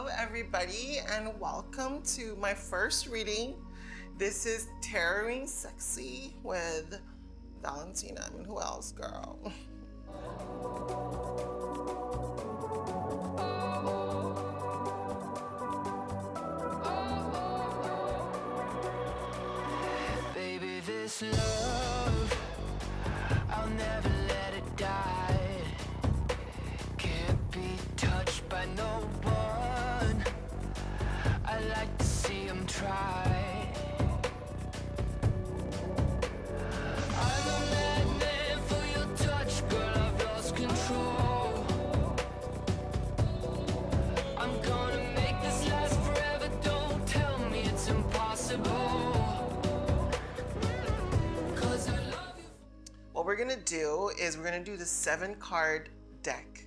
Hello everybody and welcome to my first reading. This is Terroring Sexy with Valentina. I mean, who else, girl? Baby, this love, I'll never let it die. Can't be touched by no one. I like to see them try. I'm a madman for your touch, girl, I've lost control. I'm gonna make this last forever, don't tell me it's impossible. What we're gonna do is we're gonna do the 7-card deck,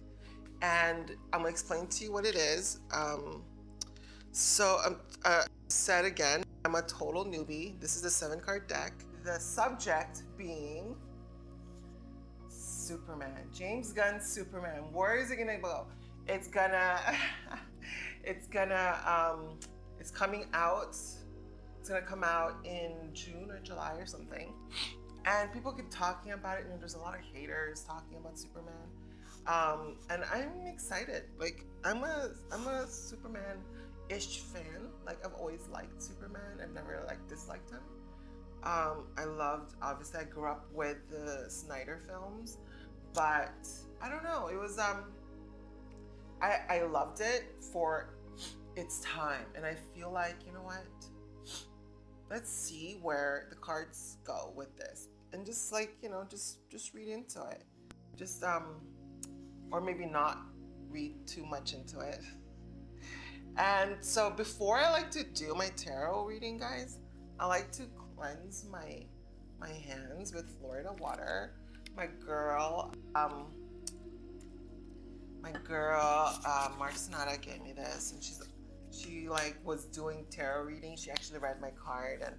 and I'm gonna explain to you what it is. Said again, I'm a total newbie. This is the 7-card deck. The subject being Superman, James Gunn's Superman. Where is it gonna go? It's gonna, it's coming out. It's gonna come out in June or July or something. And people keep talking about it, and there's a lot of haters talking about Superman. And I'm excited. Like, I'm a Superman-ish fan. Like, I've always liked Superman. I've never disliked him. Obviously I grew up with the Snyder films, but I don't know. It was I loved it for its time, and I feel like, you know what? Let's see where the cards go with this, and just just read into it. Just or maybe not read too much into it. And so before I like to do my tarot reading, guys, I like to cleanse my hands with Florida water. My girl Mark Sonata gave me this, and she was doing tarot reading. She actually read my card, and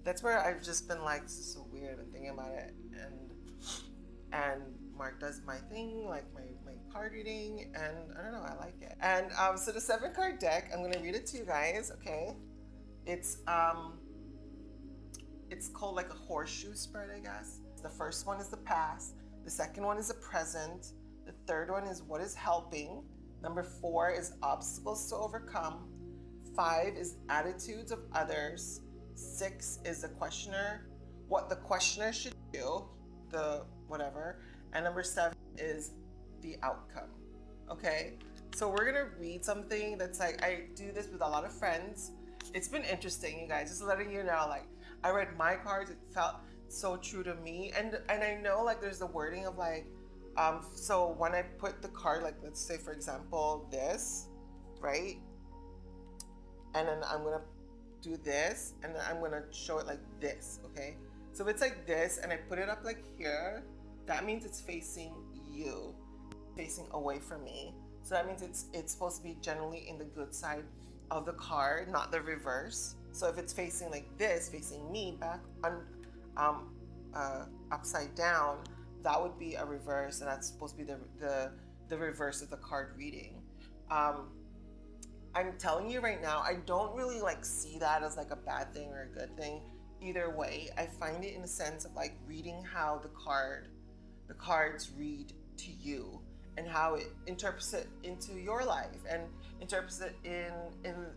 that's where I've just been like, this is so weird. I've been thinking about it, and Mark does my thing, like my card reading, and I don't know, I like it. And so the 7-card deck, I'm gonna read it to you guys. Okay, it's called like a horseshoe spread, I guess. The first one is the past. The second one is the present. The third one is what is helping. Number 4 is obstacles to overcome. 5 is attitudes of others. 6 is the questioner, what the questioner should do, the whatever. And number 7 is the outcome. Okay, so we're gonna read something that's like, I do this with a lot of friends. It's been interesting, you guys, just letting you know, like, I read my cards, it felt so true to me. And I know, like, there's the wording of like, so when I put the card, like, let's say for example this, right, and then I'm gonna do this, and then I'm gonna show it like this. Okay, so if it's like this and I put it up like here, that means it's facing you, facing away from me. So that means it's supposed to be generally in the good side of the card, not the reverse. So if it's facing like this, facing me back on upside down, that would be a reverse, and that's supposed to be the reverse of the card reading. I'm telling you right now, I don't really like see that as like a bad thing or a good thing. Either way, I find it in a sense of like reading how the cards read to you, and how it interprets it into your life, and interprets it in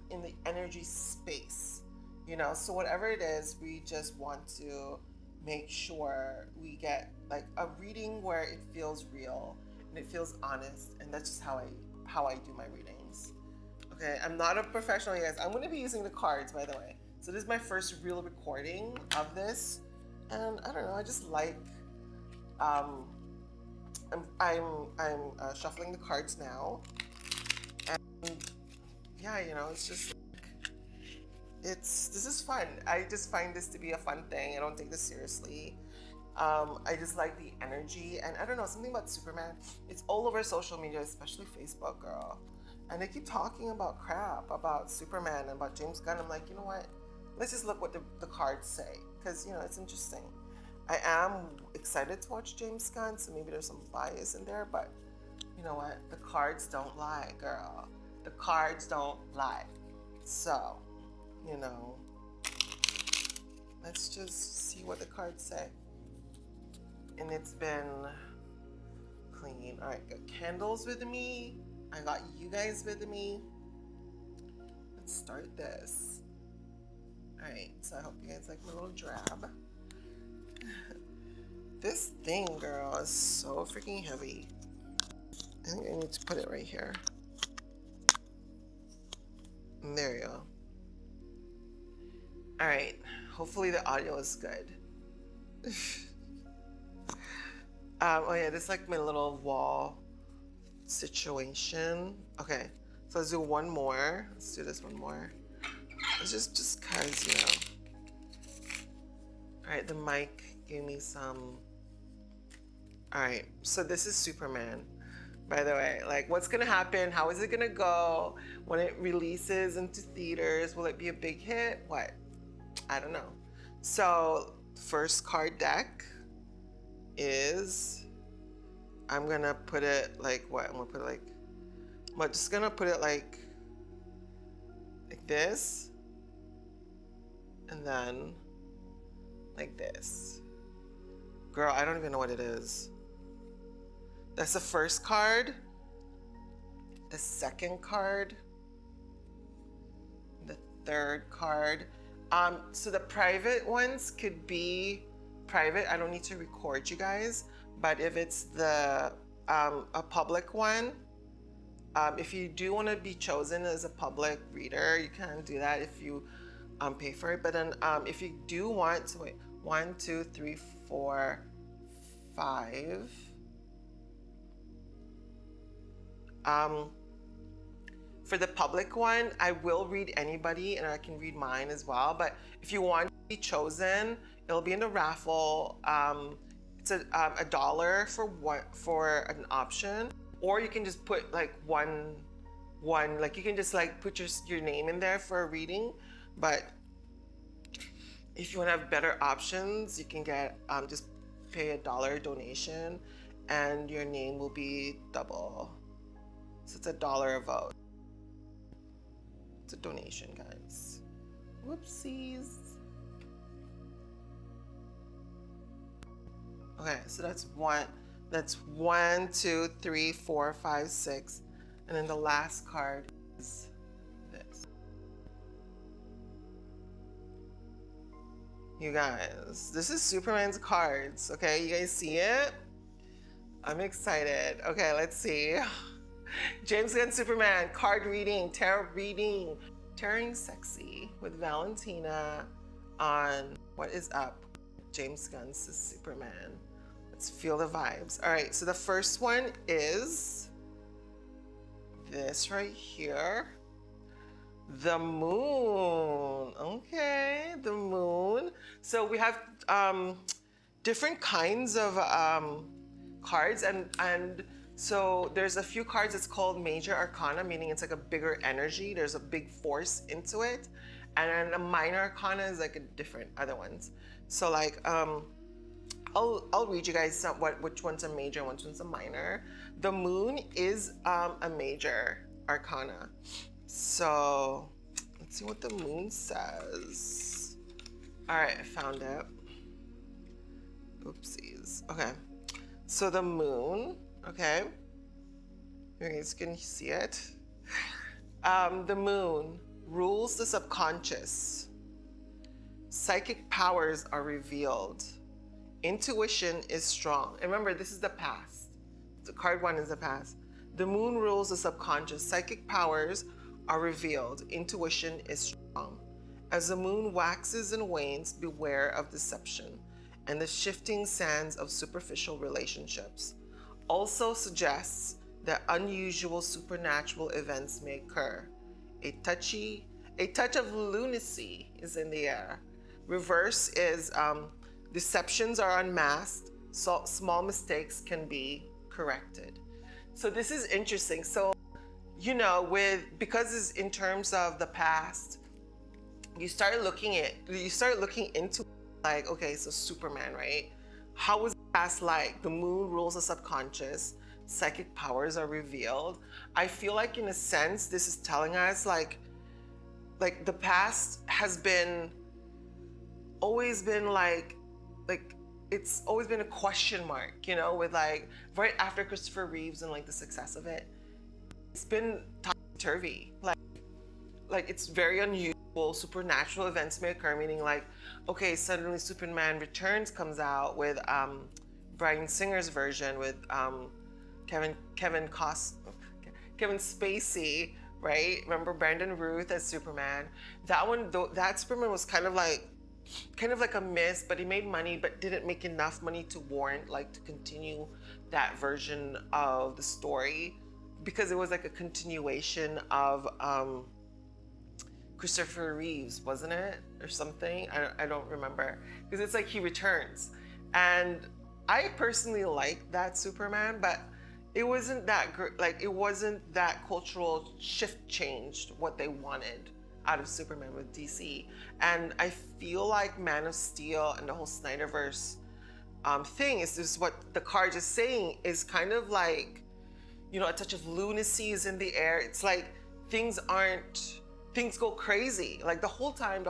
the energy space. You know, so whatever it is, we just want to make sure we get like a reading where it feels real and it feels honest, and that's just how I do my readings. Okay, I'm not a professional, you guys. I'm going to be using the cards, by the way. So this is my first real recording of this, and I don't know, I just like I'm shuffling the cards now, and yeah, you know, it's just this is fun. I just find this to be a fun thing. I don't take this seriously. I just like the energy, and I don't know, something about Superman. It's all over social media, especially Facebook, girl. And they keep talking about crap about Superman and about James Gunn. I'm like, you know what? Let's just look what the cards say, because, you know, it's interesting. I am excited to watch James Gunn, so maybe there's some bias in there, but you know what? The cards don't lie, girl. The cards don't lie. So, you know, let's just see what the cards say. And it's been clean. All right, got candles with me. I got you guys with me. Let's start this. All right, so I hope you guys like my little drab. This thing, girl, is so freaking heavy. I think I need to put it right here. And there you go. All right, hopefully the audio is good. Oh yeah, this is like my little wall situation. Okay, so let's do one more. Let's do this one more. It's just cause, you know. All right, the mic gave me some. All right, so this is Superman, by the way. Like, what's gonna happen? How is it gonna go when it releases into theaters? Will it be a big hit? What? I don't know. So, first card deck is, I'm gonna put it like what? I'm gonna put it like, I'm just gonna put it like this, and then like this. Girl, I don't even know what it is. That's the first card, the second card, the third card. So the private ones could be private. I don't need to record you guys, but if it's the a public one, if you do want to be chosen as a public reader, you can do that if you pay for it. But then if you do want to, wait, 1, 2, 3, 4, 5. For the public one, I will read anybody and I can read mine as well. But if you want to be chosen, it'll be in a raffle. It's $1 for an option, or you can just put like one, like you can just like put your name in there for a reading. But if you want to have better options, you can get just pay $1 donation, and your name will be double. So it's $1 a vote. It's a donation, guys. Whoopsies. Okay, so that's one. That's 1, 2, 3, 4, 5, 6, and then the last card is this. You guys, this is Superman's cards. Okay, you guys see it? I'm excited. Okay, let's see. Jaymes Gunn Superman, card reading, tarot reading, Tearing Sexy with Valentina on What Is Up, Jaymes Gunn's Superman. Let's feel the vibes. All right, so the first one is this right here. The moon. Okay, the moon. So we have different kinds of cards, and so there's a few cards that's called major arcana, meaning it's like a bigger energy. There's a big force into it. And then a minor arcana is like a different other ones. So like, I'll read you guys which one's a major and which one's a minor. The moon is a major arcana. So let's see what the moon says. All right, I found it. Oopsies. Okay. So the moon, okay. You guys can see it. The moon rules the subconscious. Psychic powers are revealed. Intuition is strong. And remember, this is the past. The card 1 is the past. The moon rules the subconscious. Psychic powers are revealed. Intuition is strong. As the moon waxes and wanes, beware of deception and the shifting sands of superficial relationships. Also suggests that unusual supernatural events may occur. A touch of lunacy is in the air. Reverse is deceptions are unmasked, so small mistakes can be corrected. So this is interesting. So, you know, because it's in terms of the past, you start looking into like, okay, so Superman, right? How was the past like? The moon rules the subconscious. psychic powers are revealed. I feel like in a sense, this is telling us like the past has always been like it's always been a question mark, you know, with like right after Christopher Reeves and like the success of it, it's been topsy-turvy. Like it's very unusual. Supernatural events may occur, meaning like, okay, suddenly Superman Returns comes out with Bryan Singer's version with Kevin Spacey, right? Remember Brandon Routh as Superman? That one, though, that Superman was kind of like a miss, but he made money, but didn't make enough money to warrant like to continue that version of the story, because it was like a continuation of Christopher Reeves, wasn't it? Or something? I don't remember. Because it's like he returns. And I personally like that Superman, but it wasn't that it wasn't that cultural shift changed what they wanted out of Superman with DC. And I feel like Man of Steel and the whole Snyderverse thing is what the card is saying, is kind of like, you know, a touch of lunacy is in the air. It's like things go crazy. Like the whole time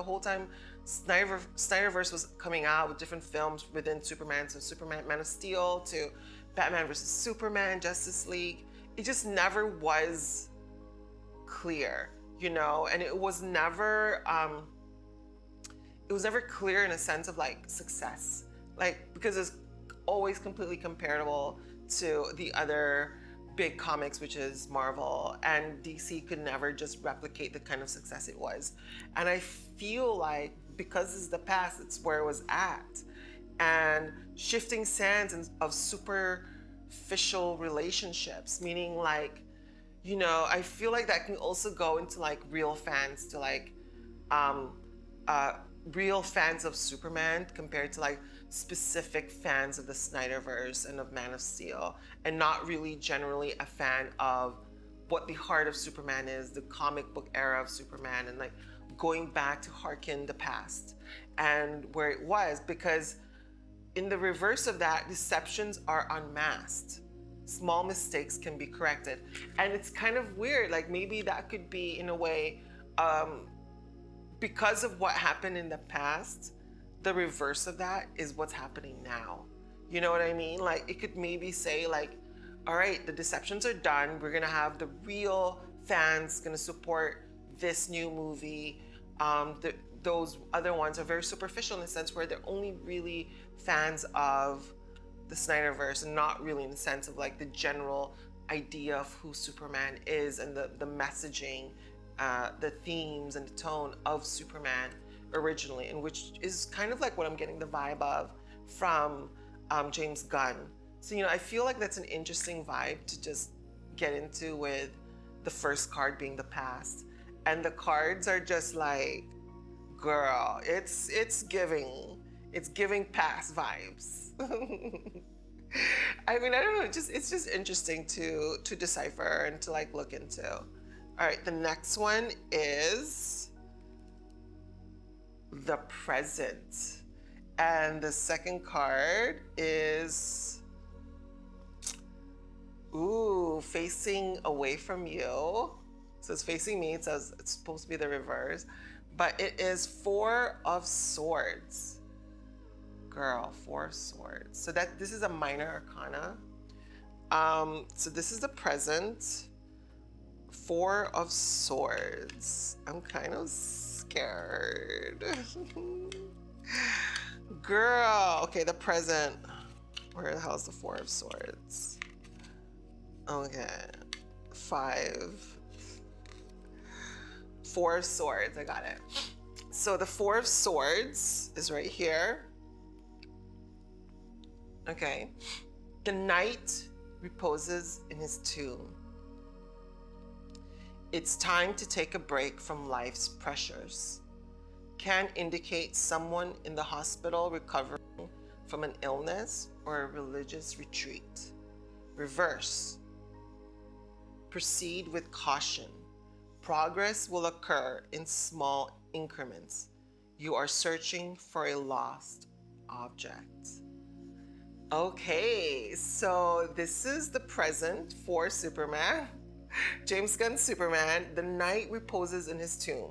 Snyderverse was coming out with different films within Superman, so Superman, Man of Steel, to Batman versus Superman, Justice League. It just never was clear, you know, and it was never clear in a sense of like success, like because it's always completely comparable to the other big comics, which is Marvel, and DC could never just replicate the kind of success it was. And I feel like because it's the past, it's where it was at. And shifting sands of superficial relationships, meaning like, you know, I feel like that can also go into like real fans to like real fans of Superman compared to like specific fans of the Snyderverse and of Man of Steel, and not really generally a fan of what the heart of Superman is, the comic book era of Superman, and like going back to harken the past and where it was. Because in the reverse of that, deceptions are unmasked. Small mistakes can be corrected. And it's kind of weird, like maybe that could be in a way, because of what happened in the past, the reverse of that is what's happening now. You know what I mean? Like it could maybe say like, all right, the deceptions are done. We're gonna have the real fans gonna support this new movie. Those other ones are very superficial in the sense where they're only really fans of the Snyderverse and not really in the sense of like the general idea of who Superman is and the messaging, the themes and the tone of Superman originally, and which is kind of like what I'm getting the vibe of from James Gunn. So, you know, I feel like that's an interesting vibe to just get into with the first card being the past. And the cards are just like, girl, it's giving past vibes. I mean, I don't know, it's just interesting to decipher and to like look into. All right, the next one is the present. And the second card is, facing away from you. So it's facing me, it says it's supposed to be the reverse, but it is Four of Swords. Girl, Four of Swords. So this is a minor arcana. So this is the present. Four of Swords. I'm kind of scared. Girl, okay, the present. Where the hell is the Four of Swords? Okay, Four of Swords, I got it. So the Four of Swords is right here. Okay, the knight reposes in his tomb. It's time to take a break from life's pressures. Can indicate someone in the hospital recovering from an illness or a religious retreat. Reverse. Proceed with caution. Progress will occur in small increments. You are searching for a lost object. Okay, so this is the present for Superman. James Gunn's Superman. The knight reposes in his tomb.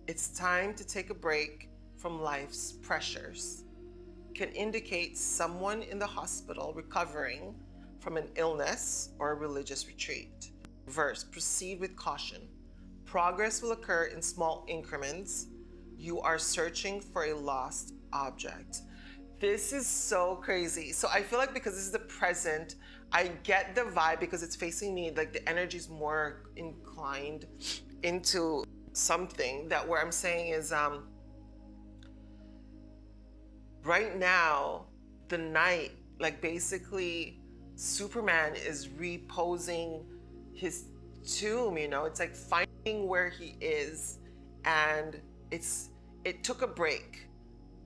It's time to take a break from life's pressures. Can indicate someone in the hospital recovering from an illness or a religious retreat. Verse, proceed with caution. Progress will occur in small increments. You are searching for a lost object. This is so crazy. So I feel like because this is the present, I get the vibe because it's facing me, like the energy is more inclined into something that where I'm saying is right now, the night, like basically Superman is reposing his tomb, you know, it's like finding where he is, and it took a break,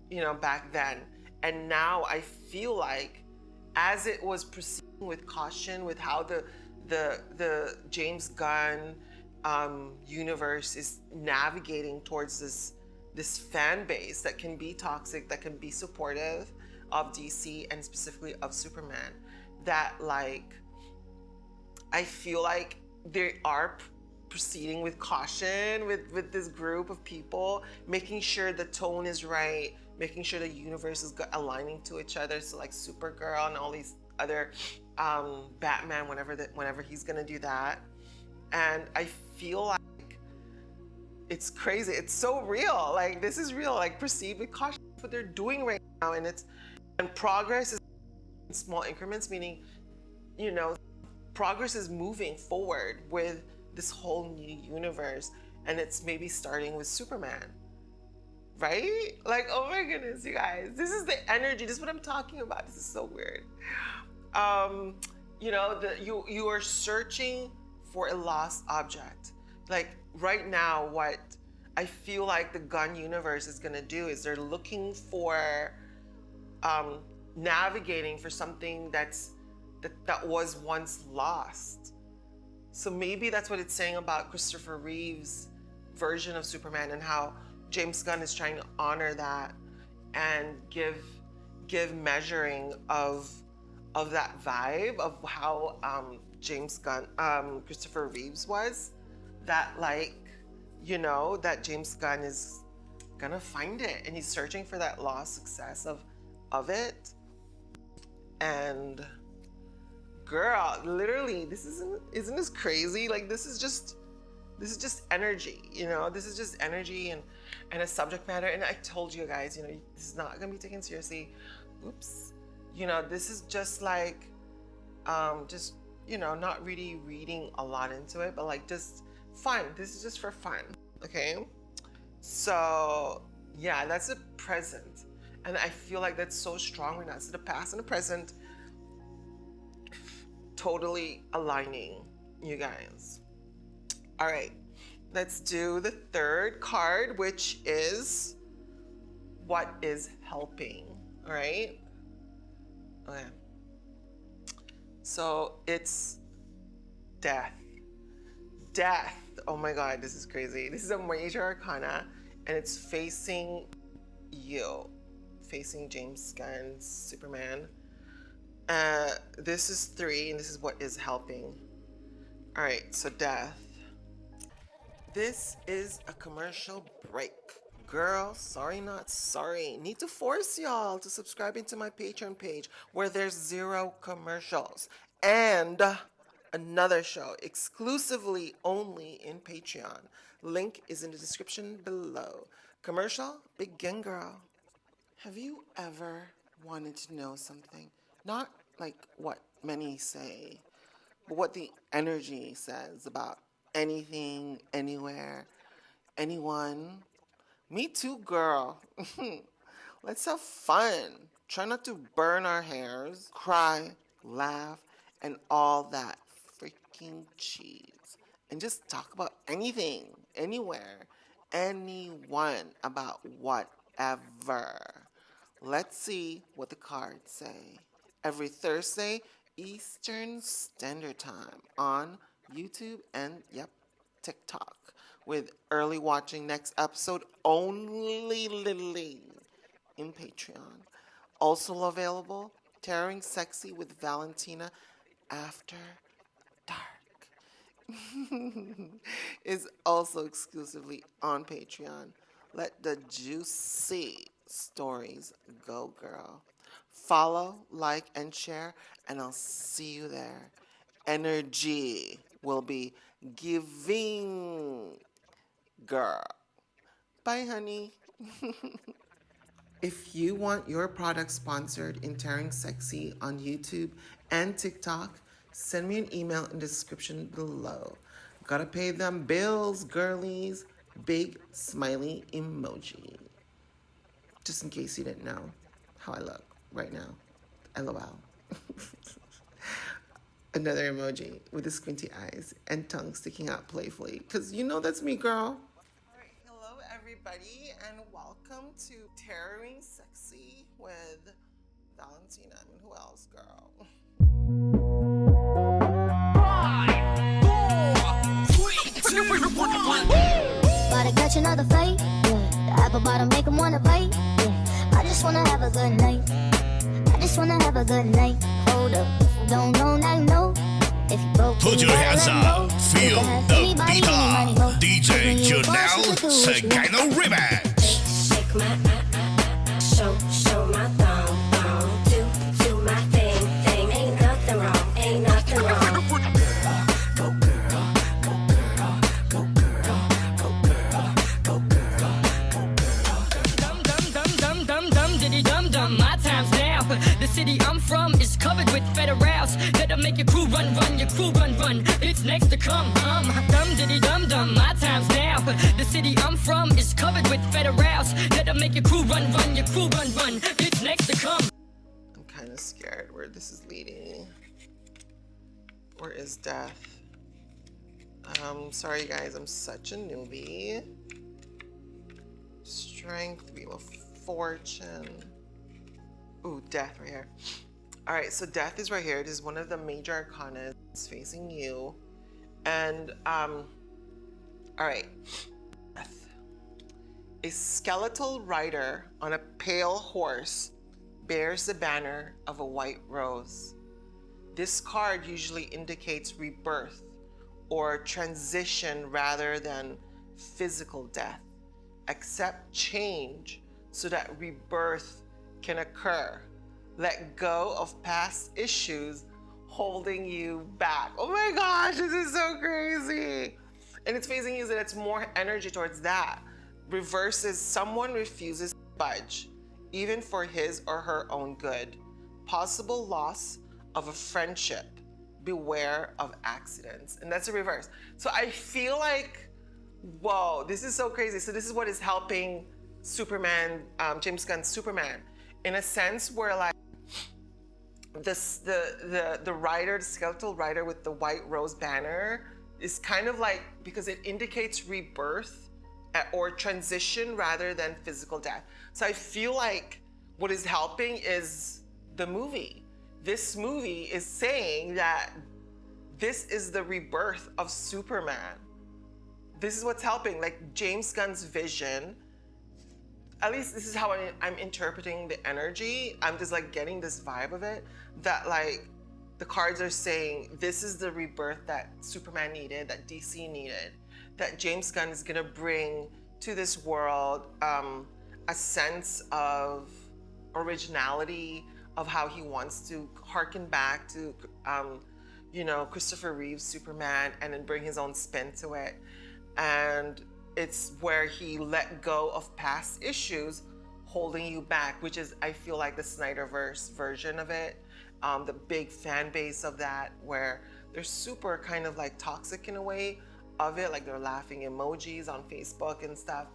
you know, back then. And now I feel like as it was proceeding with caution with how the James Gunn universe is navigating towards this fan base that can be toxic, that can be supportive of DC and specifically of Superman, that like I feel like they are proceeding with caution with this group of people, making sure the tone is right, making sure the universe is aligning to each other. So like Supergirl and all these other Batman, whenever he's gonna do that. And I feel like it's crazy. It's so real. Like this is real. Like proceed with caution. That's what they're doing right now, and progress is in small increments, meaning, you know, progress is moving forward with this whole new universe, and it's maybe starting with Superman, right? Like, oh my goodness, you guys, this is the energy. This is what I'm talking about. This is so weird. You know, you are searching for a lost object. Like right now, what I feel like the Gunn universe is gonna do is they're looking for navigating for something that was once lost. So maybe that's what it's saying about Christopher Reeve's version of Superman, and how James Gunn is trying to honor that and give measuring of that vibe of how Christopher Reeves was. That, like, you know, that James Gunn is gonna find it, and he's searching for that lost success of it. And girl, literally, isn't this crazy? Like this is just energy, you know. This is just energy and a subject matter. And I told you guys, you know, this is not gonna be taken seriously. Oops. You know, this is just like just, you know, not really reading a lot into it, but like just fun. This is just for fun. Okay. So yeah, that's the present. And I feel like that's so strong right now. So the past and the present totally aligning, you guys. All right, let's do the third card, which is what is helping. All right. Okay. So it's death. Death. Oh my God, this is crazy. This is a major arcana, and it's facing you, facing James Gunn's Superman. This is 3, and this is what is helping. All right, so death. This is a commercial break. Girl, sorry not sorry. Need to force y'all to subscribe into my Patreon page where there's 0 commercials. And another show exclusively only in Patreon. Link is in the description below. Commercial, begin, girl. Have you ever wanted to know something? Not like what many say, but what the energy says about anything, anywhere, anyone. Me too, girl. Let's have fun. Try not to burn our hairs, cry, laugh, and all that freaking cheese. And just talk about anything, anywhere, anyone, about whatever. Let's see what the cards say. Every Thursday, Eastern Standard Time on YouTube and, yep, TikTok, with early watching next episode only in Patreon. Also available Tearing Sexy with Valentina After Dark is also exclusively on Patreon. Let the juicy stories go, girl. Follow, like, and share, and I'll see you there. Energy will be giving, girl. Bye, honey. If you want your product sponsored in Tearing Sexy on YouTube and TikTok, send me an email in the description below. Gotta pay them bills, girlies. Big smiley emoji. Just in case you didn't know how I look right now. LOL. Another emoji with the squinty eyes and tongue sticking out playfully. Because you know that's me, girl. Hello, everybody, and welcome to Tearing Sexy with Valentina. I mean, who else, girl? 5, 4, 3, 2, 1. Gotta catch another fight, yeah. The apple bottom make 'em wanna bite, yeah. I just wanna have a good night. I just wanna have a good night. Hold up, don't know, now you know. If you broke, Put your hands up, feel the beat up. DJ Janelle Segano Remix. Shake my show my thong, do my thing. Ain't nothing wrong. Go girl, go girl, go girl, go girl, go girl, go girl. Dum diddy dum. My time's now. The city I'm from is covered with federals that'll make your crew run. Your crew run. It's next to come. Dum diddy dum. My time's now. The city I'm from is covered with federals that'll make your crew run. Your crew run. It's next to come. I'm kind of scared where this is leading. Where is death? Sorry guys, I'm such a newbie. Strength, Wheel of Fortune. Ooh, death right here. All right, so death is right here. It is one of the major arcana. It's facing you. And, all right. Death. A skeletal rider on a pale horse bears the banner of a white rose. This card usually indicates rebirth or transition rather than physical death. Accept change so that rebirth can occur. Let go of past issues holding you back. Oh my gosh, this is so crazy. And it's facing you that it's more energy towards that. Reverses someone refuses to budge, even for his or her own good. Possible loss of a friendship. Beware of accidents. And that's a reverse. So I feel like, whoa, this is so crazy. So this is what is helping Superman, James Gunn's Superman, in a sense where like the rider, the skeletal rider with the white rose banner is kind of like, because it indicates rebirth or transition rather than physical death. So I feel like what is helping is the movie. This movie is saying that this is the rebirth of Superman. This is what's helping, like James Gunn's vision. At least this is how I'm interpreting the energy. I'm just like getting this vibe of it, that like the cards are saying this is the rebirth that Superman needed, that DC needed, that James Gunn is gonna bring to this world a sense of originality, of how he wants to harken back to, Christopher Reeve's Superman and then bring his own spin to it. And it's where he let go of past issues holding you back, which is, I feel like, the Snyderverse version of it. The big fan base of that, where they're super kind of like toxic in a way of it, like they're laughing emojis on Facebook and stuff.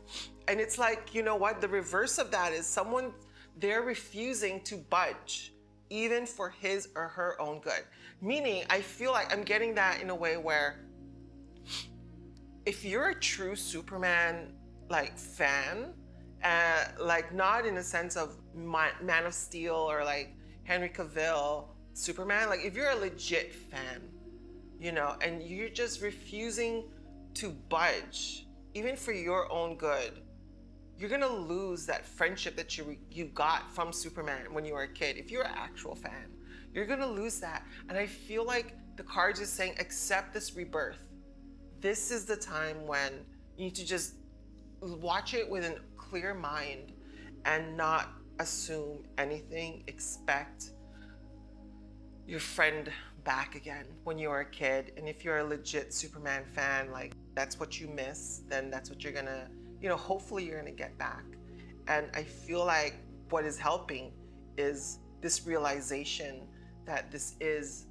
And it's like, you know what? The reverse of that is someone, they're refusing to budge, even for his or her own good. Meaning, I feel like I'm getting that in a way where if you're a true Superman like fan, like not in a sense of Man of Steel or like Henry Cavill Superman, like if you're a legit fan, and you're just refusing to budge, even for your own good, you're gonna lose that friendship that you got from Superman when you were a kid. If you're an actual fan, you're gonna lose that. And I feel like the cards is saying, accept this rebirth. This is the time when you need to just watch it with a clear mind and not assume anything. Expect your friend back again when you were a kid. And if you're a legit Superman fan, like that's what you miss, then that's what you're gonna, hopefully you're gonna get back. And I feel like what is helping is this realization that this is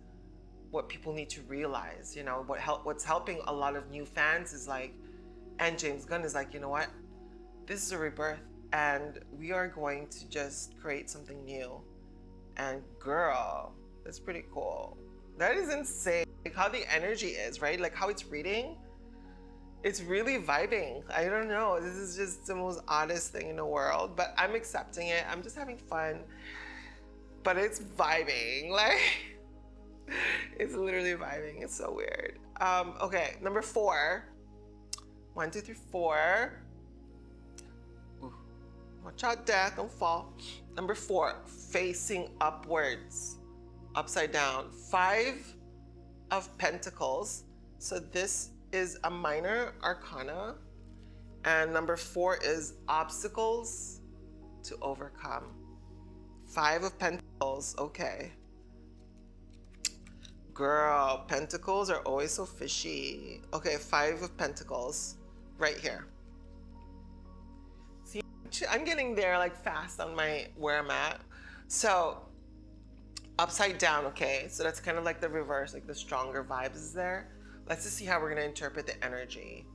what people need to realize. What's helping a lot of new fans is like, and James Gunn is like, you know what? This is a rebirth and we are going to just create something new. And girl, that's pretty cool. That is insane. Like how the energy is, right? Like how it's reading. It's really vibing. I don't know. This is just the most oddest thing in the world, but I'm accepting it. I'm just having fun. But it's vibing. Like, it's literally vibing. It's so weird. Okay, number 4. 1, 2, 3, 4. Ooh. Watch out, Dad. Don't fall. Number 4, facing upwards. Upside down. 5 of Pentacles. So this is a minor arcana. And number 4 is obstacles to overcome. 5 of Pentacles. Okay. Girl, Pentacles are always so fishy. Okay, 5 of Pentacles. Right here. See, I'm getting there like fast on where I'm at. So, upside down, okay? So that's kind of like the reverse, like the stronger vibes is there. Let's just see how we're gonna interpret the energy.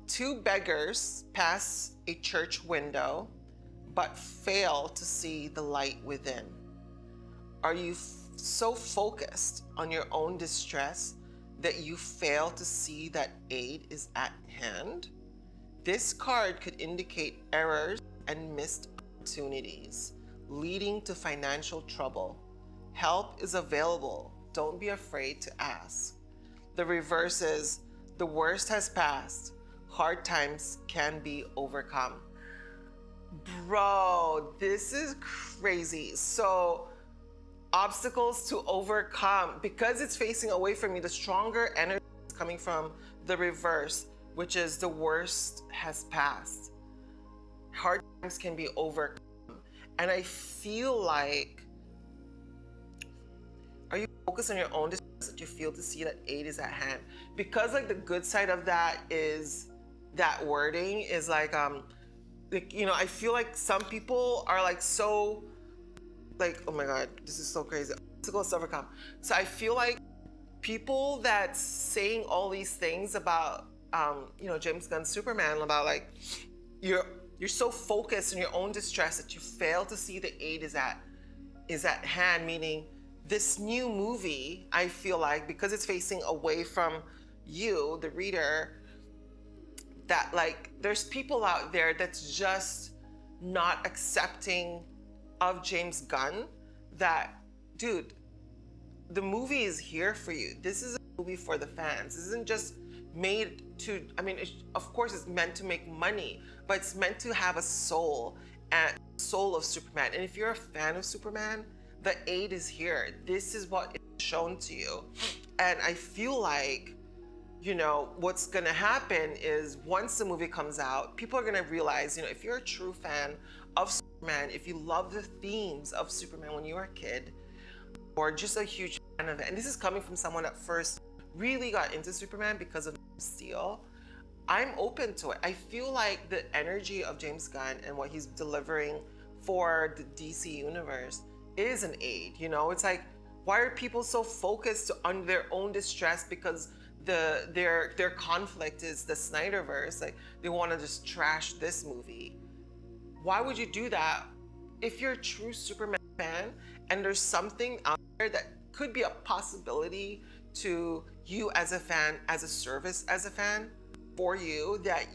2 beggars pass a church window, but fail to see the light within. Are you so focused on your own distress that you fail to see that aid is at hand? This card could indicate errors and missed opportunities, leading to financial trouble. Help is available. Don't be afraid to ask. The reverse is, the worst has passed. Hard times can be overcome. Bro, this is crazy. So, obstacles to overcome, because it's facing away from you, the stronger energy is coming from the reverse, which is the worst has passed. Hard times can be overcome. And I feel like, are you focused on your own distress that you feel to see that aid is at hand? Because like the good side of that is that wording is like, I feel like some people are like so, like, oh my God, this is so crazy. Obstacles to overcome. So I feel like people that's saying all these things about, James Gunn's Superman, about like, you're so focused on your own distress that you fail to see the aid is at hand, meaning this new movie, I feel like, because it's facing away from you, the reader, that like, there's people out there that's just not accepting of James Gunn, that, dude, the movie is here for you. This is a movie for the fans. This isn't just made to, of course it's meant to make money, but it's meant to have a soul, and soul of Superman. And if you're a fan of Superman, the aid is here. This is what is shown to you. And I feel like, what's gonna happen is once the movie comes out, people are gonna realize, if you're a true fan of Superman, if you love the themes of Superman when you were a kid, or just a huge fan of it, and this is coming from someone that first really got into Superman because of Steel, I'm open to it. I feel like the energy of James Gunn and what he's delivering for the DC universe is an aid. It's like, why are people so focused on their own distress because their conflict is the Snyderverse? Like, they want to just trash this movie. Why would you do that? If you're a true Superman fan and there's something out there that could be a possibility to you as a fan, as a service as a fan, for you, that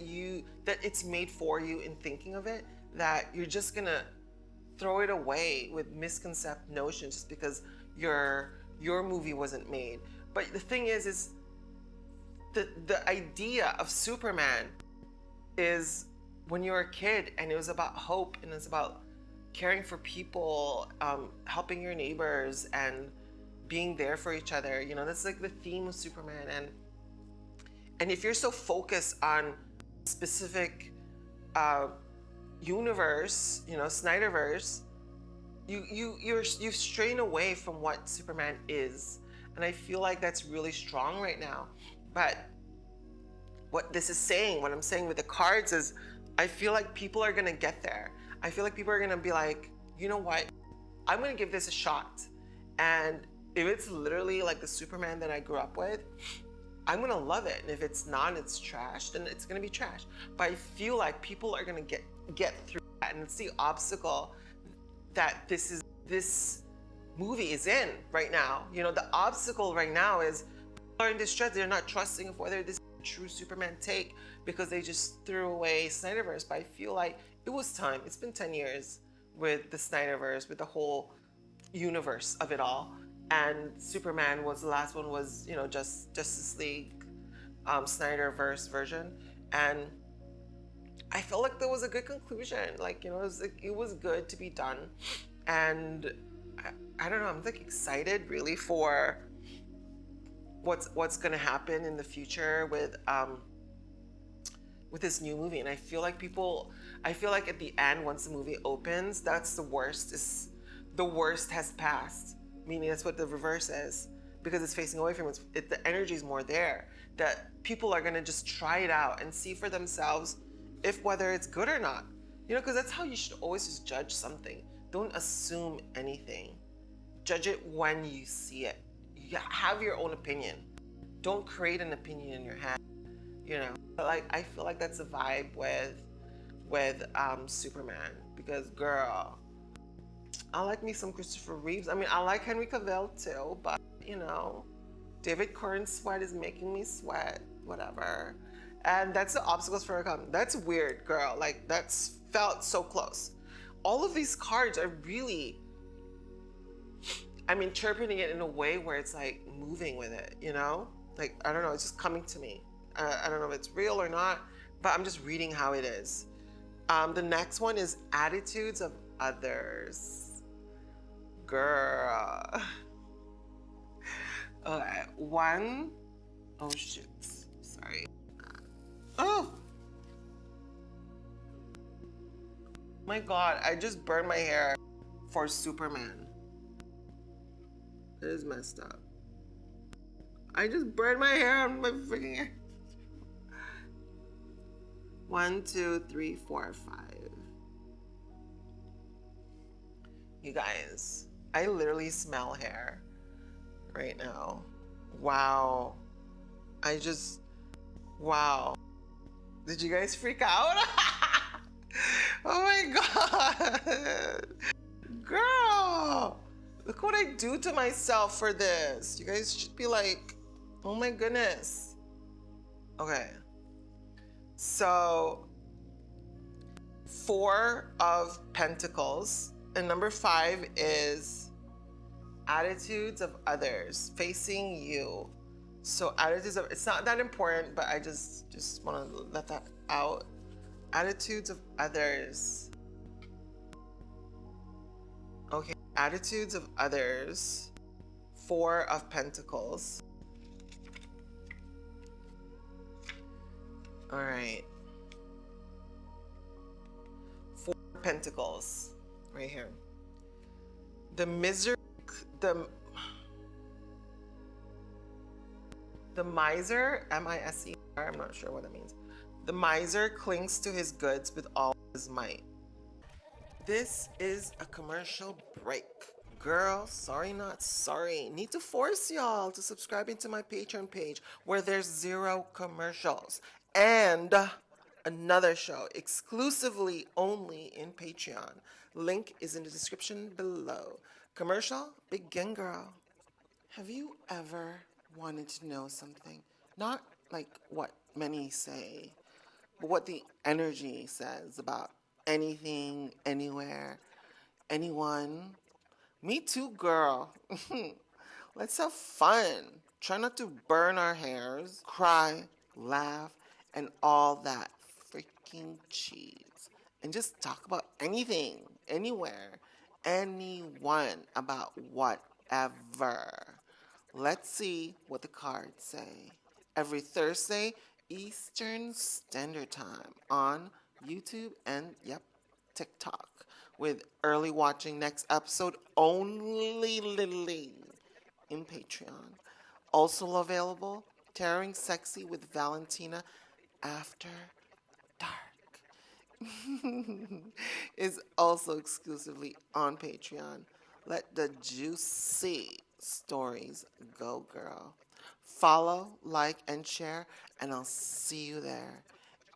it's made for you in thinking of it, that you're just gonna throw it away with misconceived notions just because your movie wasn't made. But the thing is the idea of Superman is when you were a kid, and it was about hope, and it's about caring for people, helping your neighbors, and being there for each other. You know, that's like the theme of Superman. And if you're so focused on specific universe, you know, Snyderverse, you've strayed away from what Superman is. And I feel like that's really strong right now. But what this is saying, what I'm saying with the cards is, I feel like people are gonna get there. I feel like people are gonna be like, you know what? I'm gonna give this a shot. And if it's literally like the Superman that I grew up with, I'm gonna love it. And if it's not, it's trash, then it's gonna be trash. But I feel like people are gonna get through that. And it's the obstacle that this movie is in right now. You know, the obstacle right now is people are in distress. They're not trusting of whether this is a true Superman take because they just threw away Snyderverse. But I feel like it was time. It's been 10 years with the Snyderverse, with the whole universe of it all. And Superman was the last one, was, you know, Justice League, Snyderverse version. And I felt like there was a good conclusion. Like, you know, it was good to be done. And I don't know, I'm like excited really for what's gonna happen in the future with this new movie. And I feel like at the end, once the movie opens, that's the worst. The worst has passed. Meaning that's what the reverse is, because it's facing away from it. The energy is more there, that people are gonna just try it out and see for themselves whether it's good or not. You know, because that's how you should always just judge something. Don't assume anything. Judge it when you see it. You have your own opinion. Don't create an opinion in your head. You know, but like I feel like that's a vibe with Superman, because girl, I like me some Christopher Reeves. I mean, I like Henry Cavill too, but you know, David Corn's sweat is making me sweat, whatever. And that's the obstacles for come. That's weird, girl. Like, that's felt so close. All of these cards are really, I'm interpreting it in a way where it's like moving with it, you know? Like, I don't know, it's just coming to me. I don't know if it's real or not, but I'm just reading how it is. The next one is attitudes of others. Girl. Okay, one, oh shoot, sorry. Oh my God, I just burned my hair for Superman. It is messed up. I just burned my hair on my freaking hair. 1, 2, 3, 4, 5. You guys, I literally smell hair right now. Wow. Wow. Did you guys freak out? Oh my God. Girl, look what I do to myself for this. You guys should be like, oh my goodness. Okay. So, 4 of Pentacles, and number 5 is attitudes of others facing you. So attitudes of, it's not that important, but I just want to let that out. Attitudes of others. Okay, attitudes of others. 4 of Pentacles. All right. 4 Pentacles, right here. The misery, the miser, M-I-S-E-R, I'm not sure what that means. The miser clings to his goods with all his might. This is a commercial break. Girl, sorry not sorry. Need to force y'all to subscribe into my Patreon page where there's 0 commercials. And another show exclusively only in Patreon. Link is in the description below. Commercial, begin, girl. Have you ever wanted to know something? Not like what many say, but what the energy says about anything, anywhere, anyone. Me too, girl. Let's have fun. Try not to burn our hairs, cry, laugh, and all that freaking cheese and just talk about anything, anywhere, anyone, about whatever. Let's see what the cards say. Every Thursday, Eastern Standard Time on YouTube and, yep, TikTok, with early watching next episode only in Patreon. Also available, Tearing Sexy with Valentina After Dark is also exclusively on Patreon. Let the juicy stories go, girl. Follow, like, and share, and I'll see you there.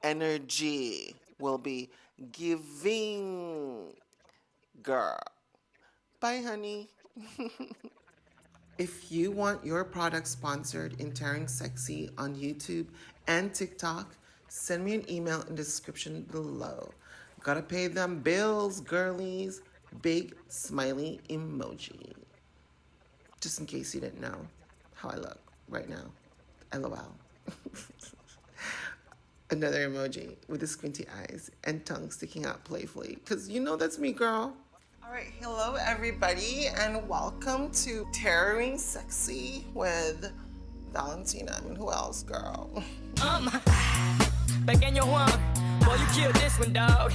Energy will be giving, girl. Bye, honey. If you want your product sponsored in Tearing Sexy on YouTube and TikTok, send me an email in the description below. Gotta pay them bills, girlies. Big smiley emoji. Just in case you didn't know how I look right now. LOL. Another emoji with the squinty eyes and tongue sticking out playfully. Because you know that's me, girl. All right, hello everybody, and welcome to Tearing Sexy with Valentina. I mean, who else, girl? Pequeño Juan, boy, you killed this one, dog.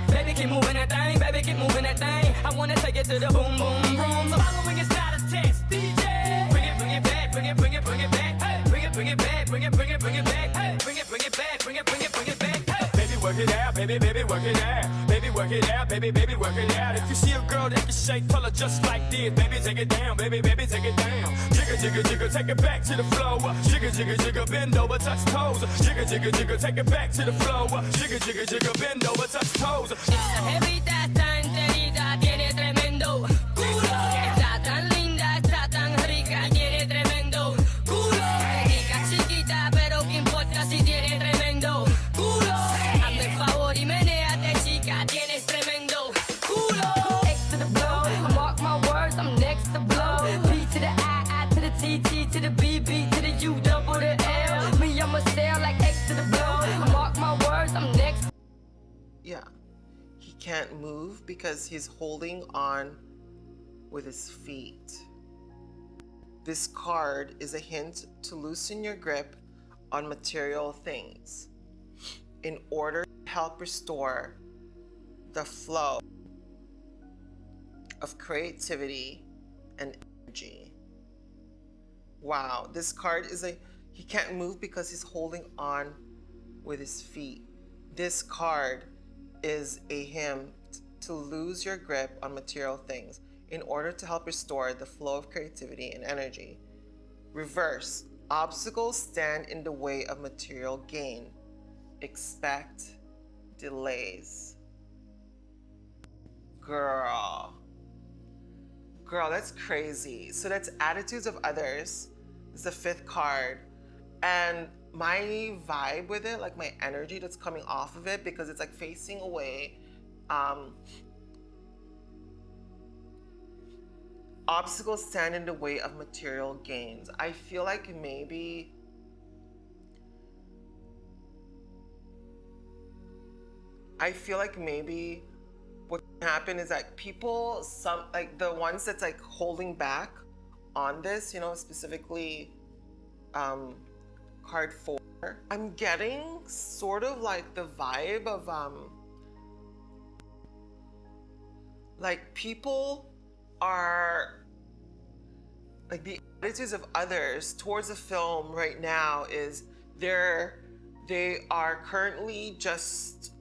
Baby, keep moving that thing, baby, keep moving that thing. I wanna take it to the boom, boom, boom. The following is not a test, DJ. Bring it back, bring it back. Hey, bring it back, bring it back. Hey, bring it back, bring it back. Hey. Baby, work it out, baby, work it out. Baby, work it out, baby, work it out. If you see a girl that can shake, tell her just like this. Baby, take it down, baby, take it down. Jigga, jigga, jigga, take it back to the floor. Jigga, jigga, jigga, bend over, touch toes. Jigga, jigga, jigga, take it back to the floor. Jigga, jigga, jigga, bend over, touch toes. Esa jevita está enterita, tiene tremendo culo. Está tan linda, está tan rica, tiene tremendo culo. Rica chiquita, pero qué importa si tiene tremendo culo. Hazme el favor y menéate, chica, tienes tremendo culo. X to the blow, mark my words, I'm next to blow. B to the I to the T, T to the B, B to the U, double the L. Me, I'ma sail like X to the blow. Mark my words, I'm next. Yeah. He can't move because he's holding on with his feet. This card is a hint to loosen your grip on material things in order to help restore the flow of creativity and energy. Wow, this card is he can't move because he's holding on with his feet. This card is a hint to lose your grip on material things in order to help restore the flow of creativity and energy. Reverse, obstacles stand in the way of material gain. Expect delays. Girl, that's crazy. So that's attitudes of others. It's the fifth card. And my vibe with it, like my energy that's coming off of it, because it's like facing away. Obstacles stand in the way of material gains. I feel like maybe what can happen is that people, like the ones that's like holding back on this, you know, specifically card 4, I'm getting sort of like the vibe of like people are like the attitudes of others towards the film right now is they are currently just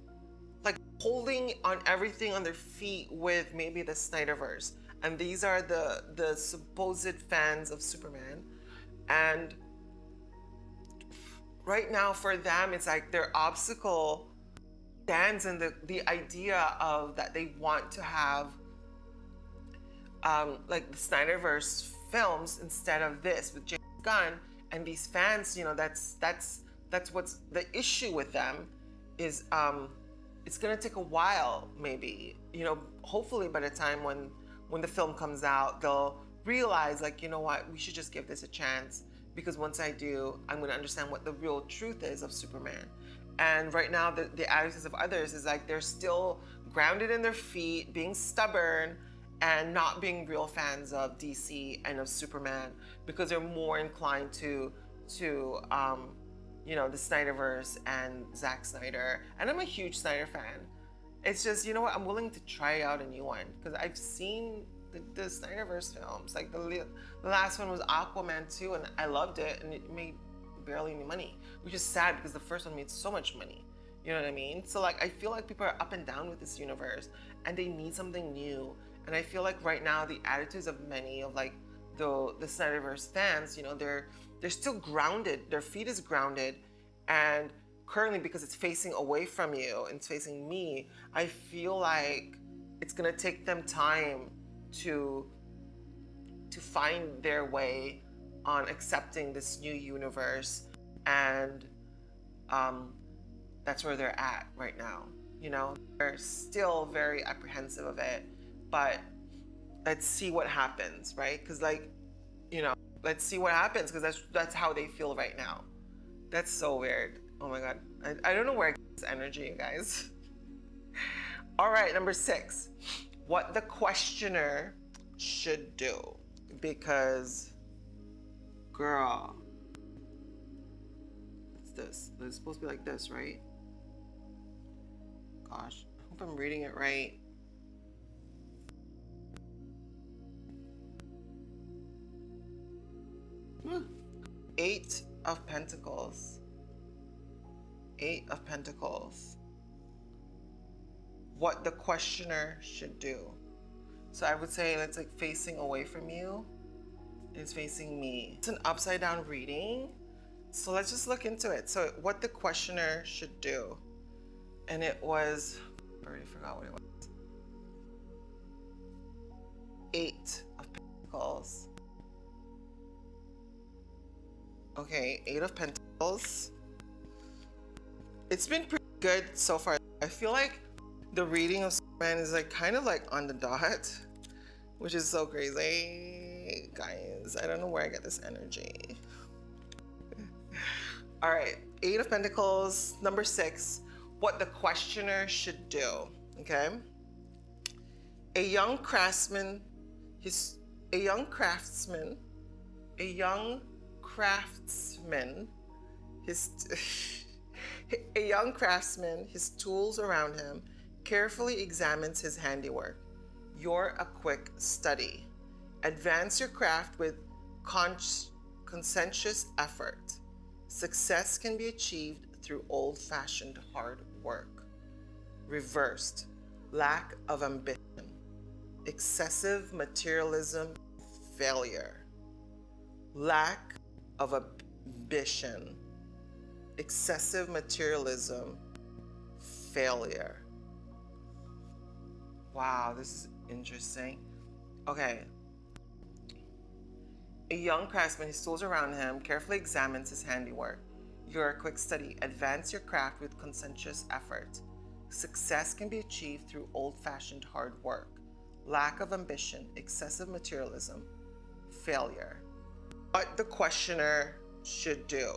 like holding on everything on their feet with maybe the Snyderverse, and these are the supposed fans of Superman. And right now for them, it's like their obstacle stands in the idea of that they want to have like the Snyderverse films instead of this with James Gunn. And these fans, you know, that's what's the issue with them is it's gonna take a while, maybe, you know, hopefully by the time when the film comes out, they'll realize, like, you know what, we should just give this a chance, because once I do, I'm gonna understand what the real truth is of Superman. And right now, the attitudes of others is like they're still grounded in their feet, being stubborn, and not being real fans of DC and of Superman because they're more inclined to you know, the Snyderverse and Zack Snyder. And I'm a huge Snyder fan. It's just, you know what, I'm willing to try out a new one because I've seen the Snyderverse films. Like the last one was Aquaman 2, and I loved it, and it made barely any money, which is sad because the first one made so much money. You know what I mean? So like, I feel like people are up and down with this universe, and they need something new. And I feel like right now the attitudes of many of like the Snyderverse fans, you know, they're still grounded. Their feet is grounded, and currently because it's facing away from you and it's facing me, I feel like it's gonna take them time to find their way on accepting this new universe, and that's where they're at right now. You know, they're still very apprehensive of it, but let's see what happens, right? Because like, you know, let's see what happens because that's how they feel right now. That's so weird. Oh my God, I don't know where I get this energy, you guys. All right, number 6, what the questioner should do, because girl, what's this? It's supposed to be like this, right? Gosh, I hope I'm reading it right. Eight of Pentacles. 8 of Pentacles. What the questioner should do. So I would say it's like facing away from you. It's facing me. It's an upside down reading. So let's just look into it. So what the questioner should do. And it was, I already forgot what it was. 8 of Pentacles. Okay, 8 of Pentacles. It's been pretty good so far. I feel like the reading of Superman is like kind of like on the dot, which is so crazy. Guys, I don't know where I get this energy. All right, 8 of Pentacles, number 6, what the questioner should do, okay? A young craftsman, his tools around him, carefully examines his handiwork. You're a quick study. Advance your craft with conscientious effort. Success can be achieved through old-fashioned hard work. Reversed, lack of ambition, excessive materialism, failure. Lack of ambition, excessive materialism, failure. Wow, this is interesting. Okay. A young craftsman, his tools around him, carefully examines his handiwork. You're a quick study. Advance your craft with conscientious effort. Success can be achieved through old-fashioned hard work. Lack of ambition, excessive materialism, failure. What the questioner should do.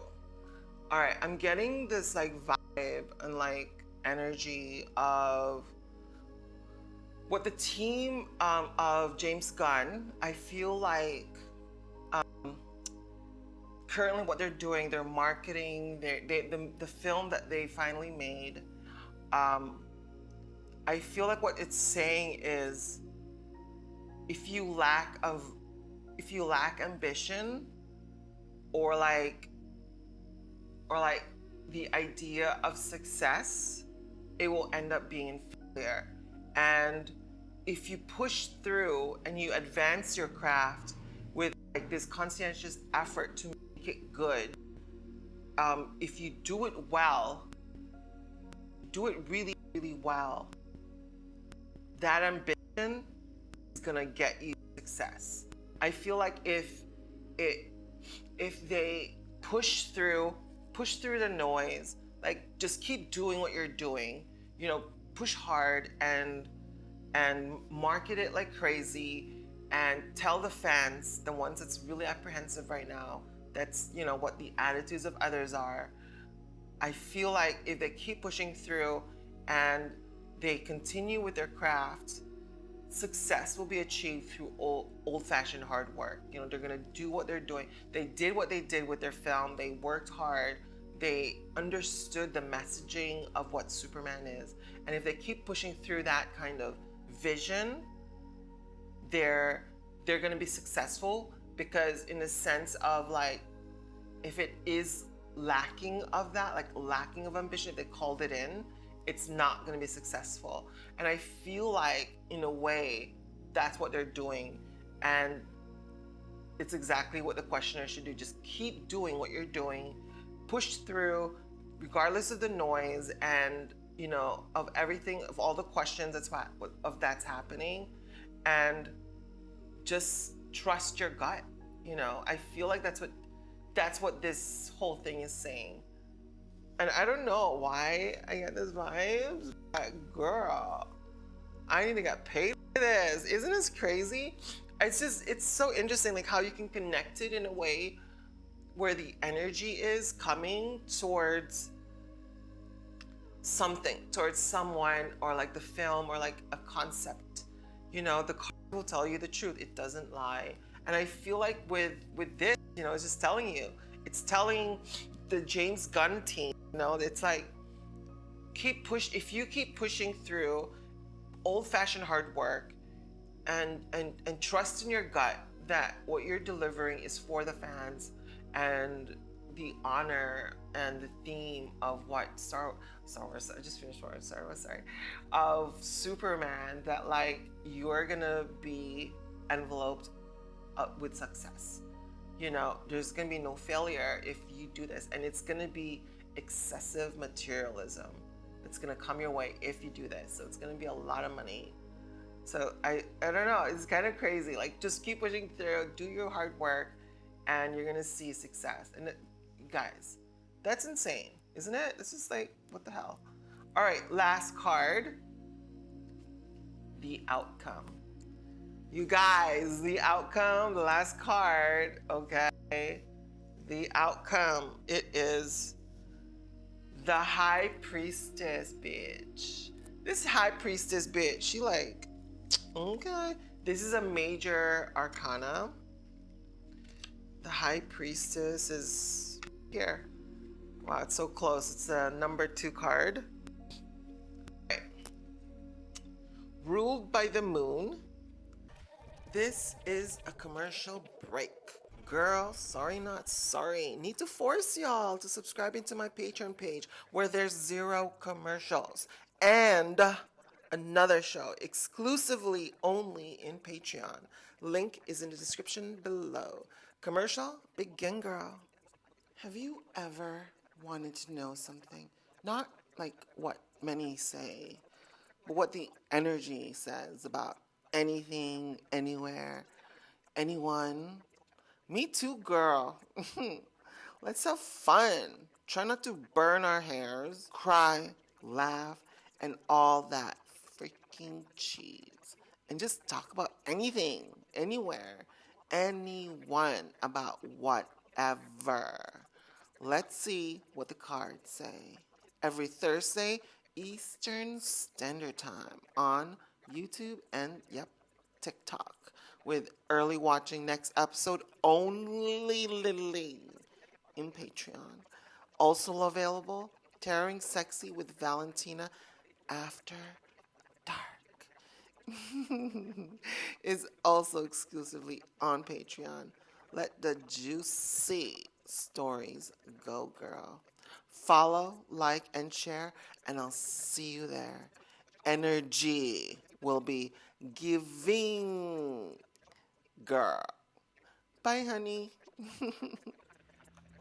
All right, I'm getting this like vibe and like energy of what the team of Jaymes Gunn, I feel like currently what they're doing, they're marketing the film that they finally made. I feel like what it's saying is if you lack ambition or like the idea of success, it will end up being in failure. And if you push through and you advance your craft with like this conscientious effort to make it good, if you do it well, do it really, really well, that ambition is gonna get you success. I feel like if they push through the noise, like just keep doing what you're doing, you know, push hard and market it like crazy and tell the fans, the ones that's really apprehensive right now, that's, you know, what the attitudes of others are, I feel like if they keep pushing through and they continue with their craft, success will be achieved through old-fashioned hard work. You know, they're gonna do what they're doing. They did what they did with their film. They worked hard. They understood the messaging of what Superman is. And if they keep pushing through that kind of vision, they're gonna be successful, because in the sense of like, if it is lacking of that, like lacking of ambition, if they called it in, it's not going to be successful. And I feel like, in a way, that's what they're doing. And it's exactly what the questioner should do. Just keep doing what you're doing, push through, regardless of the noise and, you know, of everything, of all the questions that's happening, and just trust your gut. You know, I feel like that's what this whole thing is saying. And I don't know why I get this vibes, but girl, I need to get paid for this. Isn't this crazy? It's so interesting, like how you can connect it in a way where the energy is coming towards something, towards someone, or like the film, or like a concept. You know, the card will tell you the truth. It doesn't lie. And I feel like with this, you know, it's just telling you. It's telling the Jaymes Gunn team, you know, it's like, if you keep pushing through old-fashioned hard work and trust in your gut that what you're delivering is for the fans, and the honor and the theme of what Star Wars, I just finished Star Wars, sorry, of Superman, that like you're gonna be enveloped with success. You know, there's gonna be no failure if you do this, and it's gonna be excessive materialism. It's gonna come your way if you do this. So it's gonna be a lot of money. So I don't know, it's kind of crazy. Like, just keep pushing through, do your hard work, and you're gonna see success. And guys, that's insane, isn't it? It's just like, what the hell? All right, last card, the outcome. You guys, the outcome, the last card, okay? The outcome, it is the High Priestess, bitch. This High Priestess, bitch, she like, okay. This is a major arcana. The High Priestess is here. Wow, it's so close. It's the number 2 card. Okay. Ruled by the moon. This is a commercial break. Girl, sorry not sorry. Need to force y'all to subscribe into my Patreon page where there's 0 commercials. And another show exclusively only in Patreon. Link is in the description below. Commercial, begin, girl. Have you ever wanted to know something? Not like what many say, but what the energy says about anything, anywhere, anyone. Me too, girl. Let's have fun. Try not to burn our hairs, cry, laugh, and all that freaking cheese. And just talk about anything, anywhere, anyone, about whatever. Let's see what the cards say. Every Thursday, Eastern Standard Time on YouTube and, yep, TikTok, with early watching next episode only in Patreon. Also available, Tearing Sexy with Valentina After Dark is also exclusively on Patreon. Let the juicy stories go, girl. Follow, like, and share, and I'll see you there. Energy will be giving, girl. Bye, honey.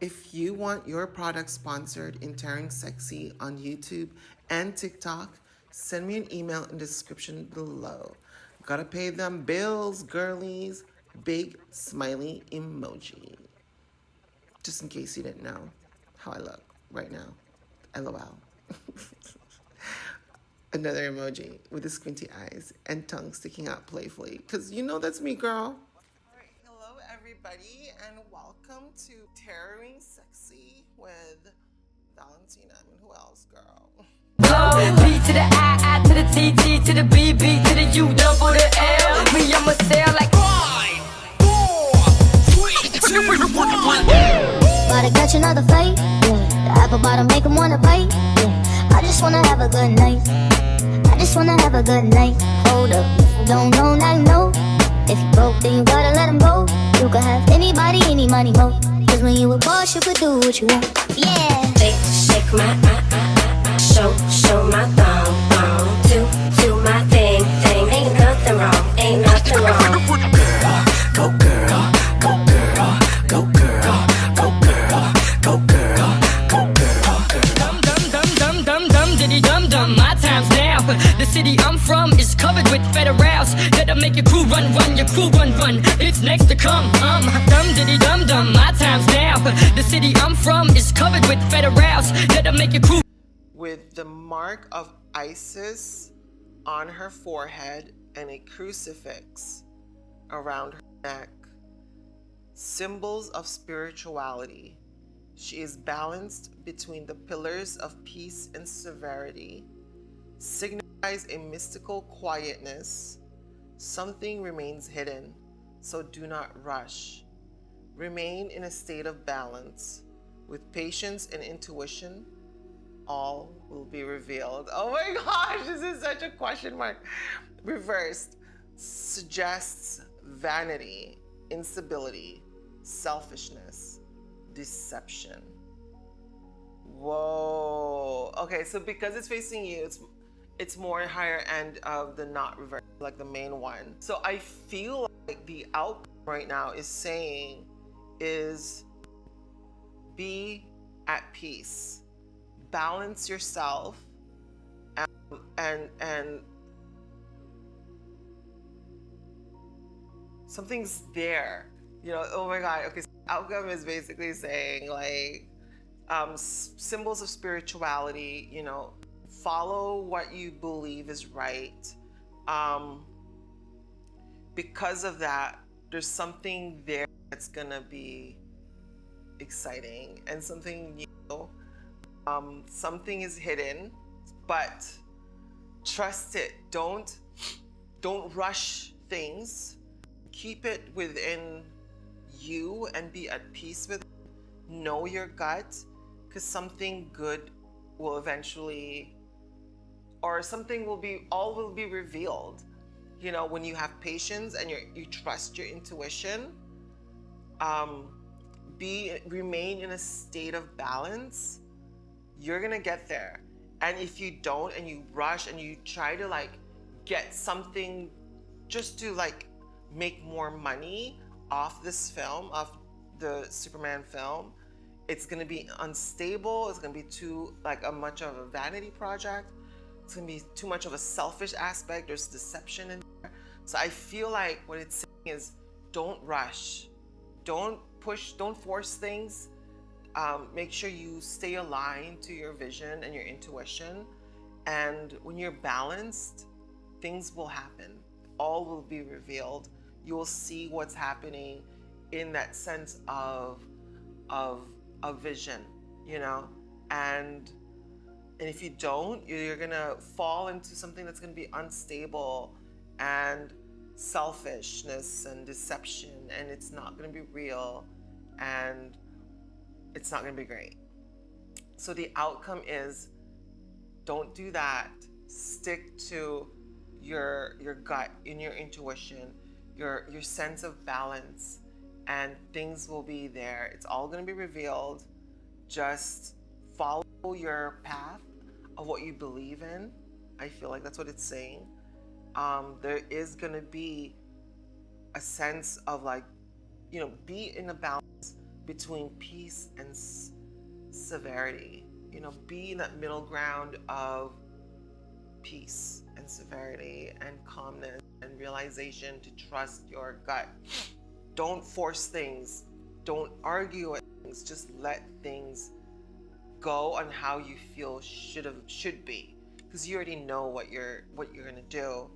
If you want your product sponsored in Tearing Sexy on YouTube and TikTok, send me an email in the description below. Gotta pay them bills, girlies. Big smiley emoji. Just in case you didn't know how I look right now. LOL. Another emoji with the squinty eyes and tongue sticking out playfully. Because you know that's me, girl. All right, hello everybody, and welcome to Tearing Sexy with Valentina. I mean, who else, girl? B to the I to the T, T to the B, B to the U, double the L. Me, I'ma sail like 5, 4, 3, 2, 1. About to catch another fight, yeah. The apple bottom make 'em wanna bite, yeah. I just wanna have a good night. I just wanna have a good night. Hold up, if you don't know, now you know. If you broke, then you gotta let 'em go. You can have anybody, any money, mo. Cause when you a boss, you could do what you want. Yeah. Shake my show my thong, do my thing. Ain't nothing wrong, ain't nothing wrong. go girl, go girl, go girl, go girl, go girl, go girl. Dum dum dum dum dum dum diddy dum dum. My time's now. The city I'm from is covered with federals that'll make your crew run, your crew run. It's next to come. Dum diddy dum dum. My time's now. The city I'm from is covered with federals that'll make your crew. With the mark of Isis on her forehead and a crucifix around her neck, symbols of spirituality. She is balanced between the pillars of peace and severity, signifies a mystical quietness. Something remains hidden, so do not rush. Remain in a state of balance. With patience and intuition, all will be revealed. Oh my gosh, this is such a question mark. Reversed suggests vanity, instability, selfishness, deception. Whoa. Okay, so because it's facing you, it's more higher end of the not reverse, like the main one. So I feel like the outcome right now is saying is be at peace. Balance yourself and something's there, you know. Oh my god. Okay, so outcome is basically saying like symbols of spirituality, you know, follow what you believe is right. Because of that, there's something there that's gonna be exciting and something new. Something is hidden, but trust it. Don't rush things. Keep it within you and be at peace with it. Know your gut, because something good will eventually, or something will be revealed. You know, when you have patience and you trust your intuition, remain in a state of balance. You're gonna get there. And if you don't, and you rush and you try to like get something just to like make more money off this film, off the Superman film, it's gonna be unstable. It's gonna be too much of a vanity project. It's gonna be too much of a selfish aspect. There's deception in there. So I feel like what it's saying is don't rush, don't push, don't force things. Make sure you stay aligned to your vision and your intuition. And when you're balanced, things will happen. All will be revealed. You will see what's happening in that sense of a vision, you know? And if you don't, you're gonna fall into something that's gonna be unstable and selfishness and deception, and it's not gonna be real, and it's not gonna be great. So the outcome is don't do that. Stick to your gut, in your intuition, your sense of balance, and things will be there. It's all gonna be revealed. Just follow your path of what you believe in. I feel like that's what it's saying. There is gonna be a sense of like, you know, be in a balance between peace and severity. You know, be in that middle ground of peace and severity and calmness and realization to trust your gut. Don't force things. Don't argue with things. Just let things go on how you feel should be, because you already know what you're gonna do.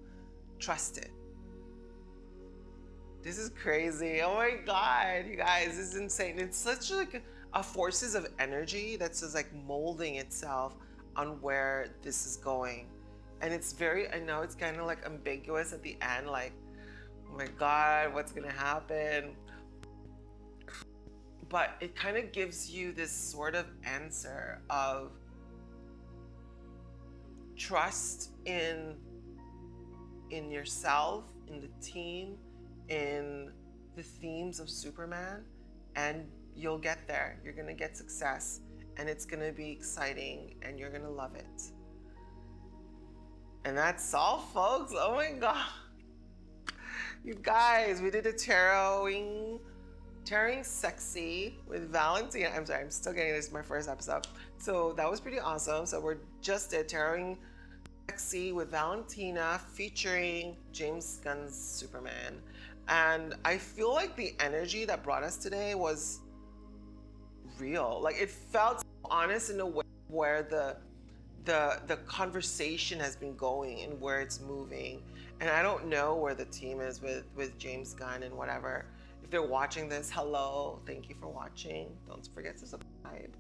Trust it. This is crazy. Oh my god, you guys, this is insane. It's such like forces of energy that's just like molding itself on where this is going. And it's very, I know it's kind of like ambiguous at the end, like, oh my God, what's gonna happen? But it kind of gives you this sort of answer of trust in yourself, in the team, in the themes of Superman, and you'll get there. You're gonna get success, and it's gonna be exciting, and you're gonna love it. And that's all, folks. Oh my God. You guys, we did a taroting sexy with Valentina. I'm sorry, I'm still getting this, my first episode. So that was pretty awesome. So we're just did taroting sexy with Valentina featuring Jaymes Gunn's Superman. And I feel like the energy that brought us today was real. Like it felt honest in a way where the conversation has been going and where it's moving. And I don't know where the team is with Jaymes Gunn and whatever. If they're watching this, hello, thank you for watching. Don't forget to subscribe.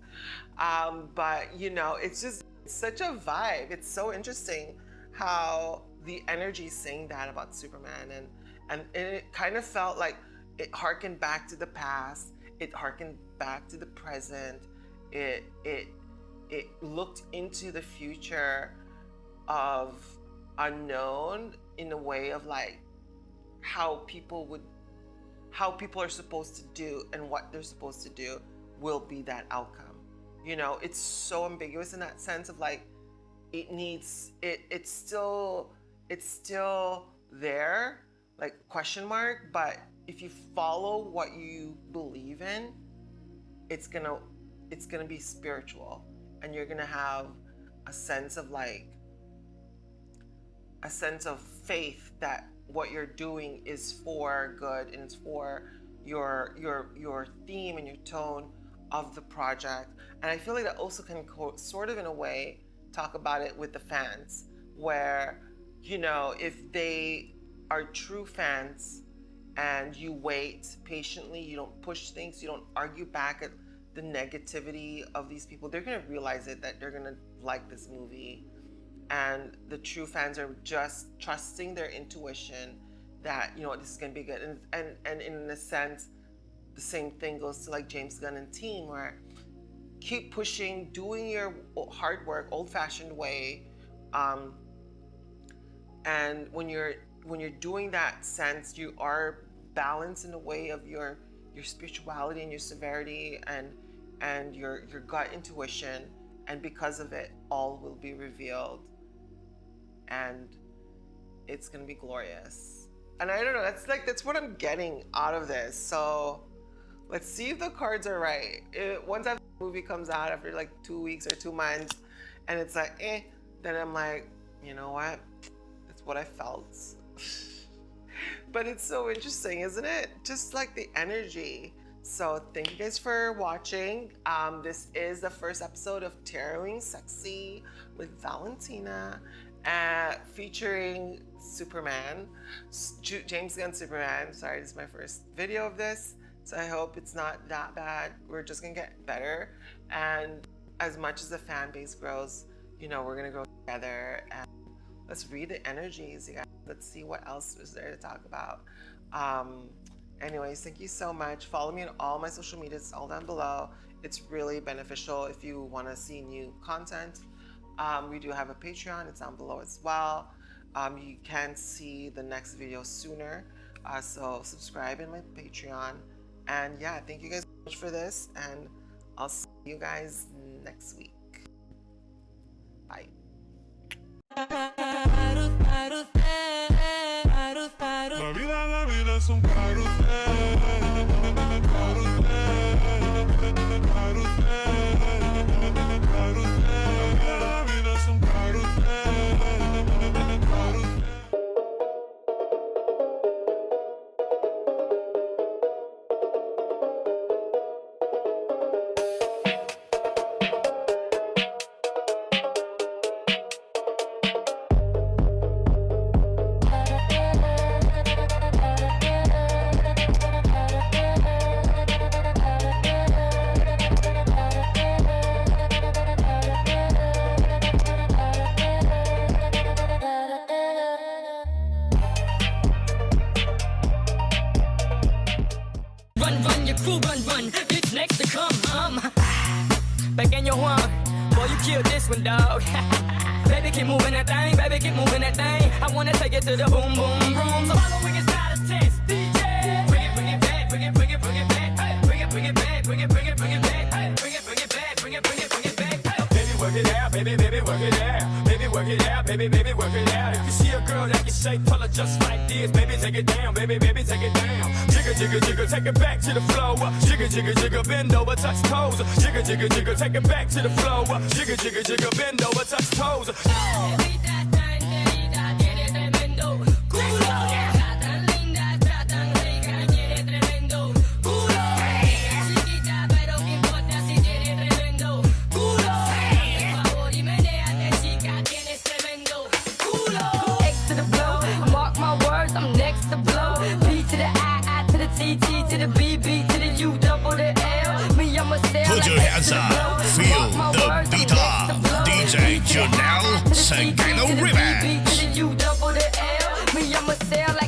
But you know, it's such a vibe. It's so interesting how the energy is saying that about Superman, and it kind of felt like it harkened back to the past. It harkened back to the present. It looked into the future of unknown in a way of like how people are supposed to do and what they're supposed to do will be that outcome. You know, it's so ambiguous in that sense of like it's still there, like question mark, but if you follow what you believe in, it's gonna be spiritual, and you're gonna have a sense of faith that what you're doing is for good and it's for your theme and your tone of the project. And I feel like that also can sort of in a way talk about it with the fans, where, you know, if they are true fans and you wait patiently, you don't push things, you don't argue back at the negativity of these people, they're gonna realize it, that they're gonna like this movie. And the true fans are just trusting their intuition that, you know, this is gonna be good. And in a sense, the same thing goes to like Jaymes Gunn and team, where keep pushing, doing your hard work, old-fashioned way. And when you're doing that sense, you are balanced in a way of your spirituality and your severity and your gut intuition. And because of it, all will be revealed. And it's gonna be glorious. And I don't know, that's what I'm getting out of this. So let's see if the cards are right. Once the movie comes out after like 2 weeks or 2 months, and it's like, then I'm like, you know what? That's what I felt. But it's so interesting, isn't it? Just like the energy. So thank you guys for watching. This is the first episode of Tarotting Sexy with Valentina, featuring Superman, Jaymes Gunn Superman. Sorry, this is my first video of this, so I hope it's not that bad. We're just gonna get better, and as much as the fan base grows, you know, we're gonna grow together. And let's read the energies, you guys. Let's see what else is there to talk about. Anyways, thank you so much. Follow me on all my social media. It's all down below. It's really beneficial if you want to see new content. We do have a Patreon. It's down below as well. You can see the next video sooner. So subscribe in my Patreon. And yeah, thank you guys so much for this. And I'll see you guys next week. Bye. La vida es un one, dog. Baby, keep moving that thing, baby, keep moving that thing. I wanna take it to the boom, boom, room. So following is not a test, DJ. Bring it back, bring it back. Hey, bring it back, bring it back. Hey, bring it back, bring it back. Hey. Baby, work it out, baby, work it out. Baby, work it out, baby, work it out. If you see a girl that can shake, tell her just like this. Baby, take it down, baby, take it down. Jiggle, jiggle, jiggle, take it back to the floor. Jiggle, jiggle, jiggle, bend over, touch toes. Jiggle, jiggle, jiggle, take it back to the floor. Jiggle, jiggle, jiggle, bend over, touch toes. Put your hands up, feel the beat up. DJ Janelle Sagano Remix. Me, I'm a sailor.